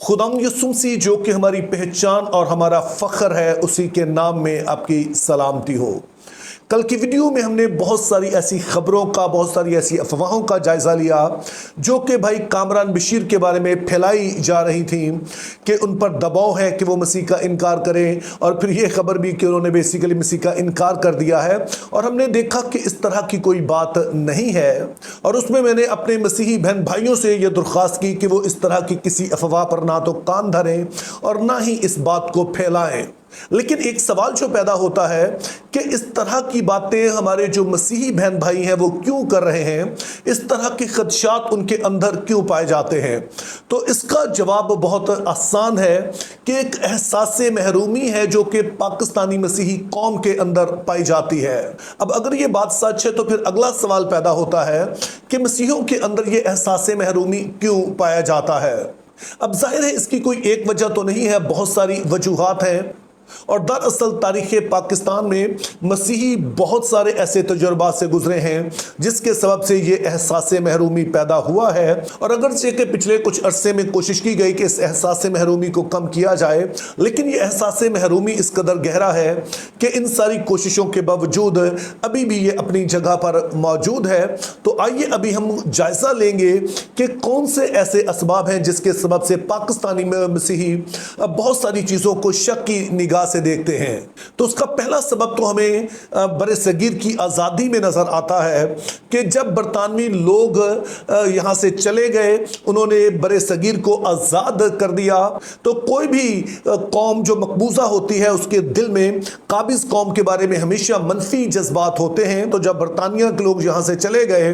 खुदाम यसू मसीह जो कि हमारी पहचान और हमारा फख्र है, उसी के नाम में आपकी सलामती हो। कल की वीडियो में हमने बहुत सारी ऐसी खबरों का, बहुत सारी ऐसी अफवाहों का जायज़ा लिया जो कि भाई कामरान बशीर के बारे में फैलाई जा रही थी कि उन पर दबाव है कि वो मसीह का इनकार करें, और फिर ये खबर भी कि उन्होंने बेसिकली मसीह का इनकार कर दिया है। और हमने देखा कि इस तरह की कोई बात नहीं है, और उसमें मैंने अपने मसीही बहन भाइयों से ये दरख्वास्त की कि वो इस तरह की किसी अफवाह पर ना तो कान धरें और ना ही इस बात को फैलाएं। लेकिन एक सवाल जो पैदा होता है कि इस तरह की बातें हमारे जो मसीही बहन भाई हैं वो क्यों कर रहे हैं, इस तरह के खदशात उनके अंदर क्यों पाए जाते हैं। तो इसका जवाब बहुत आसान है कि एक एहसास महरूमी है जो कि पाकिस्तानी मसीही कौम के अंदर पाई जाती है। अब अगर ये बात सच है तो फिर अगला सवाल पैदा होता है कि मसीहियों के अंदर ये एहसास महरूमी क्यों पाया जाता है। अब जाहिर है इसकी कोई एक वजह तो नहीं है, बहुत सारी वजूहात हैं। और दरअसल तारीख़ पाकिस्तान में मसीही बहुत सारे ऐसे तजुर्बात से गुजरे हैं जिसके सबब से ये एहसास महरूमी पैदा हुआ है। और अगरचे के पिछले कुछ अरसे में कोशिश की गई कि इस एहसास महरूमी को कम किया जाए, लेकिन ये एहसास महरूमी इस कदर गहरा है कि इन सारी कोशिशों के बावजूद अभी भी ये अपनी जगह पर मौजूद है। तो आइए अभी हम जायज़ा लेंगे कि कौन से ऐसे असबाब हैं जिसके सबब से पाकिस्तानी मसीही बहुत सारी चीज़ों को शक की निगाह से देखते हैं। तो उसका पहला सबब तो हमें बरे सगीर की आज़ादी में नज़र आता है कि जब बरतानवी लोग यहाँ से चले गए, उन्होंने बरे सगीर को आज़ाद कर दिया, तो कोई भी कौम जो मकबूजा होती है उसके दिल में काबिज़ कौम के बारे में हमेशा मनफी जज्बात होते हैं। तो जब बरतानिया के लोग यहाँ से चले गए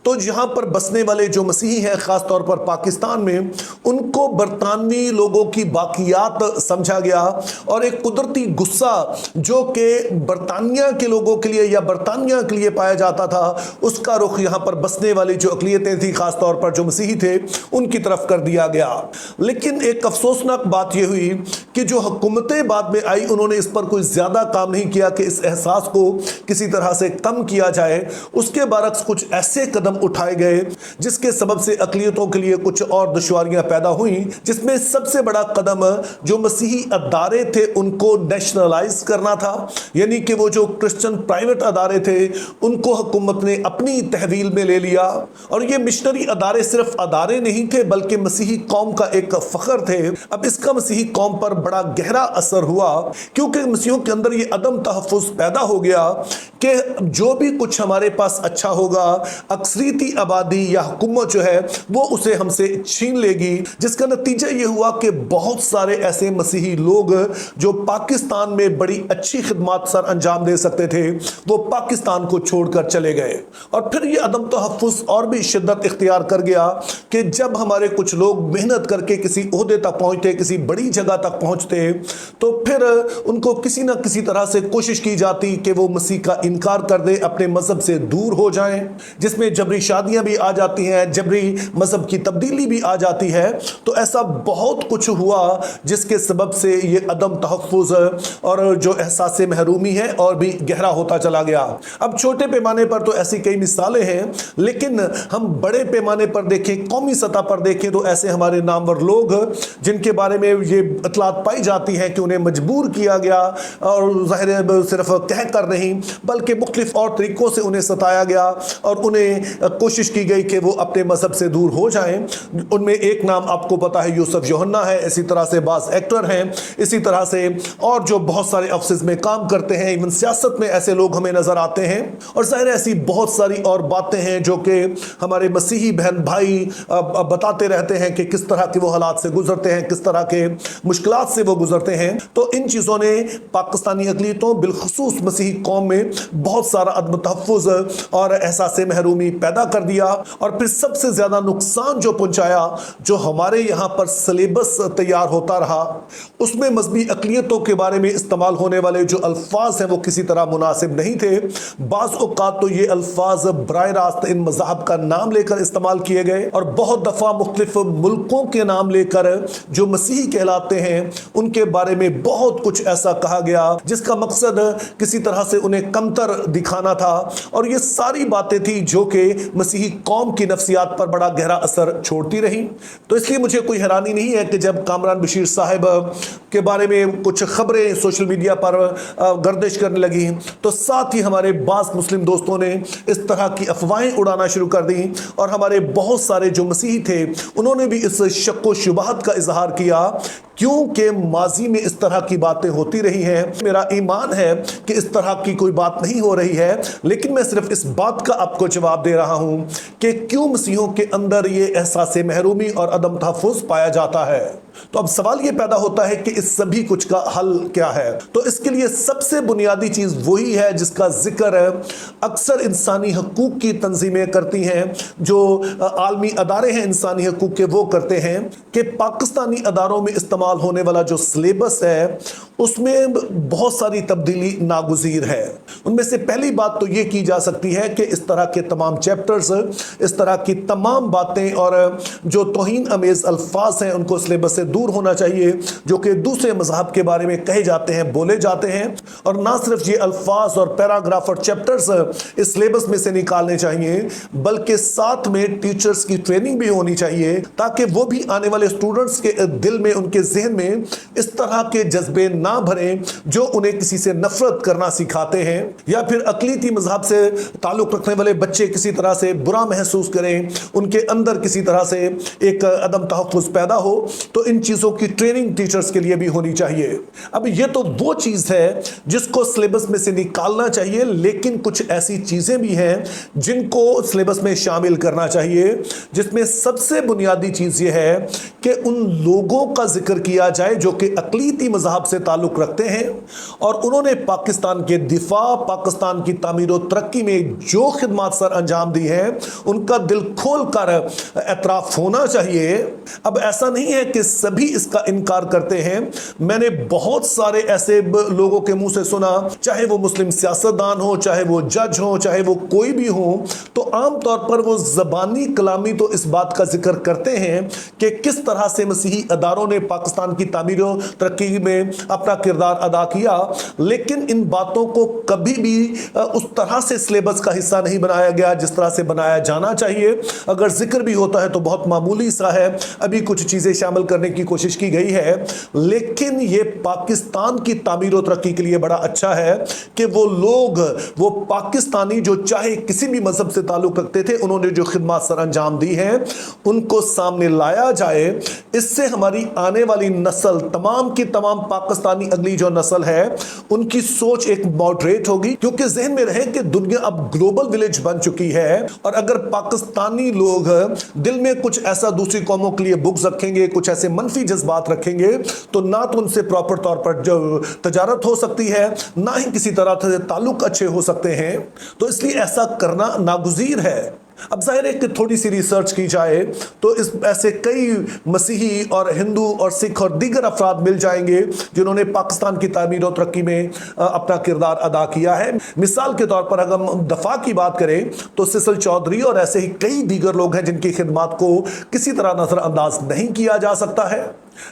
तो यहाँ पर बसने वाले जो मसीही हैं, ख़ास तौर पर पाकिस्तान में, उनको बरतानवी लोगों की बाकियात समझा गया और एक कुदरती गुस्सा जो कि बरतानिया के लोगों के लिए या बरतानिया के लिए पाया जाता था, उसका रुख यहाँ पर बसने वाली जो अक़लियतें थी, ख़ास तौर पर जो मसीही थे, उनकी तरफ कर दिया गया। लेकिन एक अफसोसनाक बात यह हुई कि जो हुकूमतें बाद में आई, उन्होंने इस पर कोई ज़्यादा काम नहीं किया कि इस एहसास को किसी तरह से कम किया जाए। उसके बरक्स कुछ ऐसे कदम उठाए गए जिसके सबब से अक़लियतों के लिए कुछ और दुश्वारियां पैदा हुई, जिसमें सबसे बड़ा कदम जो मसीही अदारे थे उनको नेशनलाइज करना था। यानी कि वो जो क्रिश्चियन प्राइवेट अदारे थे उनको हुकूमत ने अपनी तहवील में ले लिया। और ये मिशनरी अदारे सिर्फ अदारे नहीं थे बल्कि मसीही कौम का एक फ़ख्र थे। अब इसका मसीही कौम पर बड़ा गहरा असर हुआ क्योंकि मसीहियों के अंदर ये अदम तहफ़्फ़ुज़ पैदा हो गया कि जो भी कुछ हमारे पास अच्छा होगा, अक्सरीती आबादी या हुकूमत जो है वो उसे हमसे छीन लेगी। जिसका नतीजा ये हुआ कि बहुत सारे ऐसे मसीही लोग जो पाकिस्तान में बड़ी अच्छी खिदमत सर अंजाम दे सकते थे, वो पाकिस्तान को छोड़कर चले गए। और फिर ये अदम तहफ़्फ़ुज़ और भी शिद्दत इख्तियार कर गया कि जब हमारे कुछ लोग मेहनत करके किसी ओहदे तक पहुँचते, किसी बड़ी जगह तक पहुँचते, तो फिर उनको किसी न किसी तरह से कोशिश की जाती कि वो मसीह का इनकार कर दे, अपने मज़हब से दूर हो जाएं, जिसमें जबरी शादियां भी आ जाती हैं, जबरी मज़हब की तब्दीली भी आ जाती है। तो ऐसा बहुत कुछ हुआ जिसके सबब से ये अदम तहफ़्फ़ुज़ और जो एहसास महरूमी है और भी गहरा होता चला गया। अब छोटे पैमाने पर तो ऐसी कई मिसालें हैं, लेकिन हम बड़े पैमाने पर देखें, कौमी सतह पर देखें, तो ऐसे हमारे नामवर लोग जिनके बारे में ये इतलात पाई जाती है कि उन्हें मजबूर किया गया, और ज़ाहिर सिर्फ कह कर नहीं बल्कि मुख्तलिफ और तरीक़ों से उन्हें सताया गया और उन्हें कोशिश की गई कि वो अपने मज़हब से दूर हो जाएं। उनमें एक नाम आपको पता है, यूसुफ योहन्ना है। इसी तरह से बाज़ एक्टर हैं, इसी तरह से और जो बहुत सारे ऑफिस में काम करते हैं, इवन सियासत में ऐसे लोग हमें नज़र आते हैं। और ज़ाहिर ऐसी बहुत सारी और बातें हैं जो कि हमारे मसीही बहन भाई बताते रहते हैं कि किस तरह के वो हालात से गुजरते हैं, किस तरह के मुश्किलात से वो गुजरते हैं। तो इन चीज़ों ने पाकिस्तानी अक़लियतों, बिलखुसूस मसीही कौम में बहुत सारा अदम तहफ़्फ़ुज़ और एहसास महरूमी पैदा कर दिया। और फिर सबसे ज़्यादा नुकसान जो पहुंचाया, जो हमारे यहाँ पर सिलेबस तैयार होता रहा, उसमें मजहबी अक़लियत मसीहियतों के बारे में इस्तेमाल होने वाले जो अल्फाज हैं वो किसी तरह मुनासिब नहीं थे। बाज़ औक़ात तो ये अल्फाज बराह रास्त इन मज़हब का नाम लेकर इस्तेमाल किए गए और बहुत दफ़ा मुख्तलिफ मुल्कों के नाम लेकर जो मसीही कहलाते हैं उनके बारे में बहुत कुछ ऐसा कहा गया जिसका मकसद किसी तरह से उन्हें कमतर दिखाना था। और ये सारी बातें थी जो कि मसीही कौम की नफ्सियात पर बड़ा गहरा असर छोड़ती रही। तो इसलिए मुझे कोई हैरानी नहीं है कि जब कामरान बशीर साहब के बारे में कुछ खबरें सोशल मीडिया पर गर्दिश करने लगी तो साथ ही हमारे बास मुस्लिम दोस्तों ने इस तरह की अफवाहें उड़ाना शुरू कर दी और हमारे बहुत सारे जो मसीही थे उन्होंने भी इस शक व शुबहत का इजहार किया क्योंकि माजी में इस तरह की बातें होती रही हैं। मेरा ईमान है कि इस तरह की कोई बात नहीं हो रही है, लेकिन मैं सिर्फ इस बात का आपको जवाब दे रहा हूं कि क्यों मसीहों के अंदर ये एहसास महरूमी और अदम तहफ़्फ़ुज़ पाया जाता है। तो अब सवाल ये पैदा होता है कि इस सभी कुछ का हल क्या है। तो इसके लिए सबसे बुनियादी चीज़ वही है जिसका जिक्र अक्सर इंसानी हकूक़ की तंजीमें करती हैं, जो आलमी अदारे हैं इंसानी हकूक़ के, वो करते हैं कि पाकिस्तानी अदारों में इस्तेमाल होने वाला जो सिलेबस है उसमें बहुत सारी तब्दीली नागुज़ीर है। उनमें से पहली बात तो ये की जा सकती है कि इस तरह के तमाम चैप्टर्स, इस तरह की तमाम बातें और जो तौहीन अमेज़ अल्फाज हैं उनको सिलेबस से दूर होना चाहिए जो कि दूसरे मज़हब के बारे में कहे जाते हैं, बोले जाते हैं। और ना सिर्फ ये अल्फाज और पैराग्राफ और चैप्टर्स इस सिलेबस में से निकालने चाहिए बल्कि साथ में टीचर्स की ट्रेनिंग भी होनी चाहिए ताकि वो भी आने वाले स्टूडेंट्स के दिल में, उनके जहन में इस तरह के जज्बे ना भरें जो उन्हें किसी से नफरत करना सिखाते हैं या फिर अक़लीती मज़हब से ताल्लुक़ रखने वाले बच्चे किसी तरह से बुरा महसूस करें, उनके अंदर किसी तरह से एक अदम तहफ़्फ़ुज़ पैदा हो। तो इन चीज़ों की ट्रेनिंग टीचर्स के लिए भी होनी चाहिए। अब ये तो वो चीज़ है जिसको सिलेबस में से निकालना चाहिए, लेकिन कुछ ऐसी चीज़ें भी हैं जिनको सिलेबस में शामिल करना चाहिए, जिसमें सबसे बुनियादी चीज़ ये है कि उन लोगों का जिक्र किया जाए जो कि अक़लीती मज़हब से ताल्लुक़ रखते हैं और उन्होंने पाकिस्तान के दिफा, पाकिस्तान की तामीर और तरक्की में जो खिदमत सर अंजाम दी है उनका दिल खोल कर एतराफ़ होना चाहिए। अब ऐसा नहीं है कि सभी इसका इनकार करते हैं। मैंने बहुत सारे ऐसे लोगों के मुंह से सुना, चाहे वो मुस्लिम सियासतदान हो, चाहे वो जज हो, चाहे वो कोई भी हो, तो आम तौर पर वो ज़बानी कलामी तो इस बात का जिक्र करते हैं कि किस तरह से मसीही अदारों ने पाकिस्तान की तामीर और तरक्की में अपना किरदार अदा किया, लेकिन इन बातों को कभी भी उस तरह से सिलेबस का हिस्सा नहीं बनाया गया जिस तरह से बनाया जाना चाहिए। अगर जिक्र भी होता है तो बहुत मामूली सा है, अभी कुछ चीज़ें शामिल करने की कोशिश की गई है, लेकिन ये पाकिस्तान की तामीर और तरक्की के लिए बड़ा अच्छा है कि वो लोग, वो पाकिस्तानी जो चाहे किसी भी मजहब से ताल्लुक़ रखते थे, उन्होंने जो खिदमत सर अंजाम दी है उनको सामने लाया जाए। इससे हमारी आने वाली नस्ल, तमाम की तमाम पाकिस्तानी अगली जो नस्ल है, उनकी सोच एक मॉडरेट होगी, क्योंकि जहन में रहे कि दुनिया अब ग्लोबल विलेज बन चुकी है और अगर पाकिस्तानी लोग दिल में कुछ ऐसा दूसरी कौमों के लिए बुग़्ज़ रखेंगे, कुछ ऐसे मनफी जज्बात रखेंगे, तो ना तो उनसे प्रॉपर तौर पर जो तजारत हो सकती है, ना ही किसी तरह से ताल्लुक़ अच्छे हो सकते हैं। तो इसलिए ऐसा करना नागुज़ीर है। अब जाहिर है कि थोड़ी सी रिसर्च की जाए तो इस ऐसे कई मसीही और हिंदू और सिख और दीगर अफराद मिल जाएंगे जिन्होंने पाकिस्तान की तामीर और तरक्की में अपना किरदार अदा किया है। मिसाल के तौर पर अगर हम दफ़ा की बात करें तो सिसल चौधरी और ऐसे ही कई दीगर लोग हैं जिनकी खिदमत को किसी तरह नज़रअंदाज नहीं किया जा सकता है।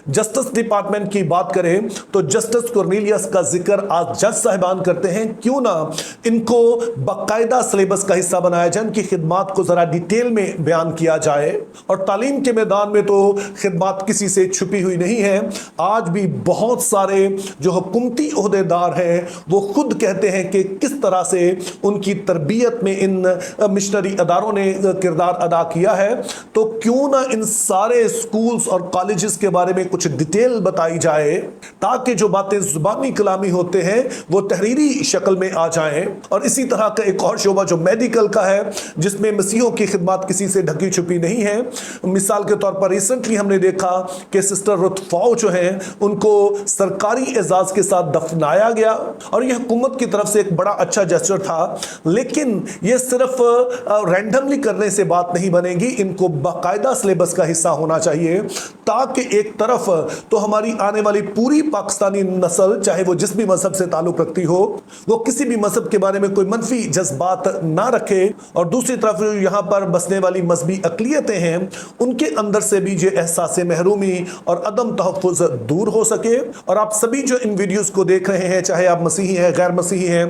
जस्टिस डिपार्टमेंट की बात करें तो जस्टिस कॉर्नेलियस का जिक्र आज जज साहिबान करते हैं, क्यों ना इनको बाकायदा सिलेबस का हिस्सा बनाया जाए, इनकी खिदमत को ज़रा डिटेल में बयान किया जाए। और तालीम के मैदान में तो खिदमत किसी से छुपी हुई नहीं है। आज भी बहुत सारे जो हुकूमती ओहदेदार हैं वो खुद कहते हैं कि किस तरह से उनकी तरबियत में इन मिशनरी अदारों ने किरदार अदा किया है। तो क्यों ना इन सारे स्कूल्स और कॉलेजेस के बारे में कुछ डिटेल बताई जाए ताकि जो बातें जुबानी कलामी होते हैं वो तहरीरी शक्ल में आ जाएं। और इसी तरह का एक और शोबा जो मेडिकल का है, जिसमें मसीहों की खिदमत किसी से ढकी छुपी नहीं है। मिसाल के तौर पर रिसेंटली हमने देखा कि सिस्टर रुथ फाउ जो है उनको सरकारी एजाज के साथ दफनाया गया और यह हुकूमत की तरफ से एक बड़ा अच्छा जेस्चर था, लेकिन यह सिर्फ रैंडमली करने से बात नहीं बनेगी। इनको बाकायदा सिलेबस का हिस्सा होना चाहिए ताकि एक तरफ तो हमारी आने वाली पूरी पाकिस्तानी नस्ल, चाहे वो जिस भी मजहब से ताल्लुक रखती हो, वो किसी भी मजहब के बारे में कोई मनफी जज्बात ना रखे, और दूसरी तरफ यहाँ पर बसने वाली मजहबी अकलियतें हैं, उनके अंदर से भी ये एहसास महरूमी और अदम तहफ़्फ़ुज़ दूर हो सके। और आप सभी जो इन वीडियोस को देख रहे हैं, चाहे आप मसीही हैं, गैर मसीही हैं,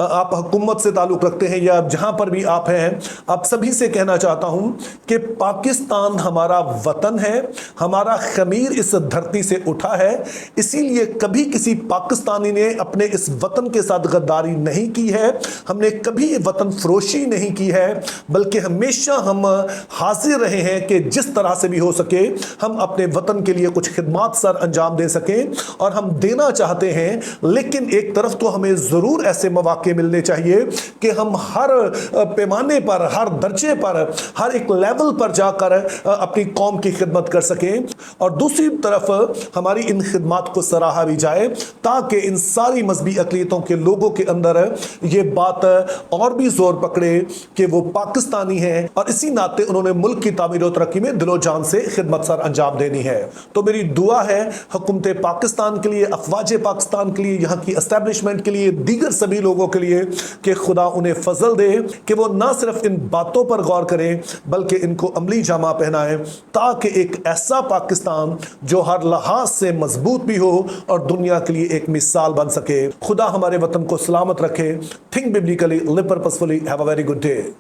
आप हुकूमत से ताल्लुक़ रखते हैं, या जहाँ पर भी आप हैं, आप सभी से कहना चाहता हूँ कि पाकिस्तान हमारा वतन है, हमारा खमीर इस धरती से उठा है। इसीलिए कभी किसी पाकिस्तानी ने अपने इस वतन के साथ गद्दारी नहीं की है, हमने कभी वतन फरोशी नहीं की है, बल्कि हमेशा हम हाजिर रहे हैं कि जिस तरह से भी हो सके हम अपने वतन के लिए कुछ खिदमात सर अंजाम दे सकें, और हम देना चाहते हैं। लेकिन एक तरफ तो हमें ज़रूर ऐसे मौके मिलने चाहिए कि हम हर पैमाने पर, हर दर्जे पर, हर एक लेवल पर जाकर अपनी कौम की खिदमत कर सकें, और दूसरी तरफ हमारी इन खिदमात को सराहा भी जाए, ताकि इन सारी मजहबी अक़लियतों के लोगों के अंदर ये बात और भी जोर पकड़े कि वो पाकिस्तानी हैं, और इसी नाते उन्होंने मुल्क की तामीर और तरक्की में दिलो जान से खिदमत सर अंजाम देनी है। तो मेरी दुआ है हुकूमत पाकिस्तान के लिए, अफवाज पाकिस्तान के लिए, यहाँ की एस्टैब्लिशमेंट के लिए, दीगर सभी लोगों के लिए, कि खुदा उन्हें फजल दे कि वो ना सिर्फ इन बातों पर गौर करें, बल्कि इनको अमली जामा पहनाएं, ताकि एक ऐसा पाकिस्तान जो हर लिहाज से मजबूत भी हो और दुनिया के लिए एक मिसाल बन सके। खुदा हमारे वतन को सलामत रखे। Think biblically, live purposefully, have a very good day.